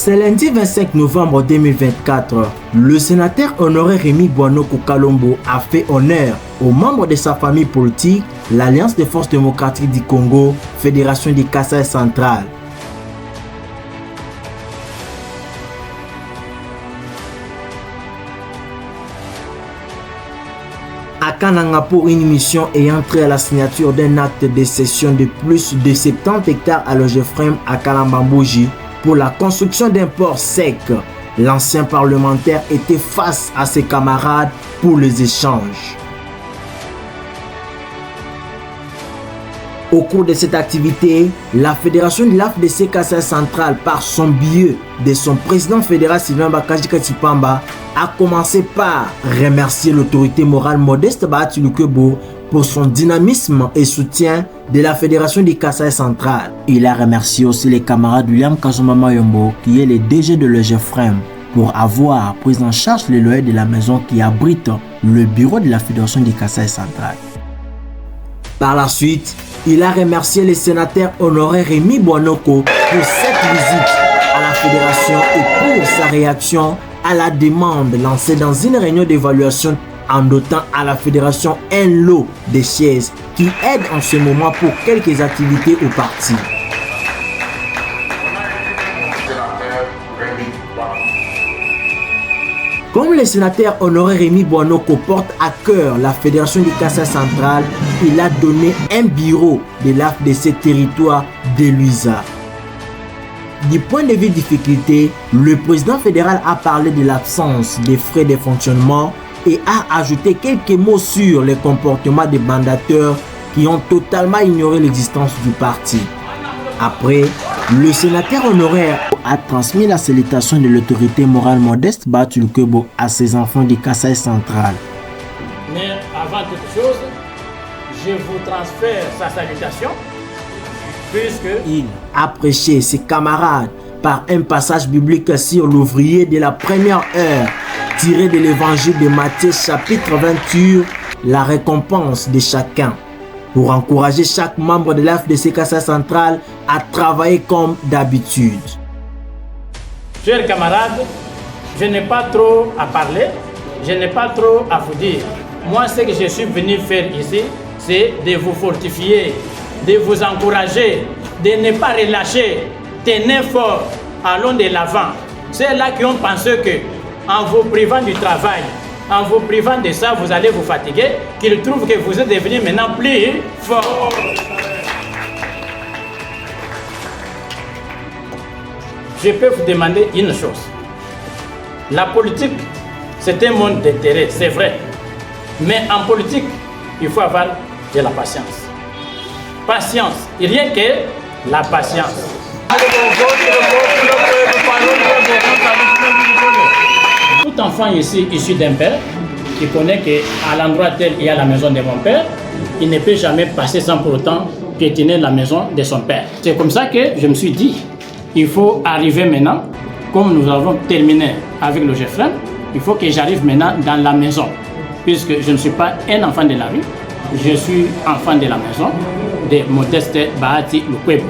Ce lundi 25 novembre 2024, le sénateur honoré Rémi Bouanoko Kalombo a fait honneur aux membres de sa famille politique, l'Alliance des forces démocratiques du Congo, Fédération du Kasaï central. À Kananga pour une mission ayant trait à la signature d'un acte de cession de plus de 70 hectares à l'Ogefrem à Kalambambouji pour la construction d'un port sec. L'ancien parlementaire était face à ses camarades pour les échanges. Au cours de cette activité, la fédération de l'AFDC Kasaï central, par son biais de son président fédéral Sylvain Bakajika Tsipamba, a commencé par remercier l'autorité morale Modeste Bahati Lukwebo pour son dynamisme et soutien de la fédération du Kasaï central. Il a remercié aussi les camarades William Kazuma Mayombo, qui est le DG de l'Ogefrem, pour avoir pris en charge les loyers de la maison qui abrite le bureau de la fédération du Kasaï central. Par la suite, il a remercié le sénateur honoré Rémi Bouanoko pour cette visite à la fédération et pour sa réaction à la demande lancée dans une réunion d'évaluation en dotant à la fédération un lot de chaises qui aident en ce moment pour quelques activités au parti. Comme le sénateur honoré Rémi Bouanoko porte à cœur la fédération du Kasaï central, il a donné un bureau de l'AFDC territoire de Luisa. Du point de vue difficulté, le président fédéral a parlé de l'absence des frais de fonctionnement et a ajouté quelques mots sur les comportements des mandateurs qui ont totalement ignoré l'existence du parti. Après, le sénateur honoraire a transmis la salutation de l'autorité morale Modeste Bahati Lukwebo à ses enfants du Kasaï central. Mais avant toute chose, je vous transfère sa salutation, puisque il a prêché ses camarades par un passage biblique sur l'ouvrier de la première heure, tiré de l'évangile de Matthieu chapitre 28, la récompense de chacun, pour encourager chaque membre de l'AFDC Kasaï central à travailler comme d'habitude. Chers camarades, je n'ai pas trop à parler, je n'ai pas trop à vous dire. Moi, ce que je suis venu faire ici, c'est de vous fortifier, de vous encourager, de ne pas relâcher, tenez fort, allons de l'avant. Ceux-là qui ont pensé que, en vous privant du travail, en vous privant de ça, vous allez vous fatiguer, qu'ils trouvent que vous êtes devenu maintenant plus fort. Je peux vous demander une chose. La politique, c'est un monde d'intérêt, c'est vrai. Mais en politique, il faut avoir de la patience. Patience, rien que la patience. Tout enfant ici, issu d'un père, qui connaît qu'à l'endroit tel il y a la maison de mon père, il ne peut jamais passer sans pour autant piétiner la maison de son père. C'est comme ça que je me suis dit, il faut arriver maintenant, comme nous avons terminé avec le Gefrem, il faut que j'arrive maintenant dans la maison, puisque je ne suis pas un enfant de la rue, je suis enfant de la maison de Modeste Bahati Lukwebo.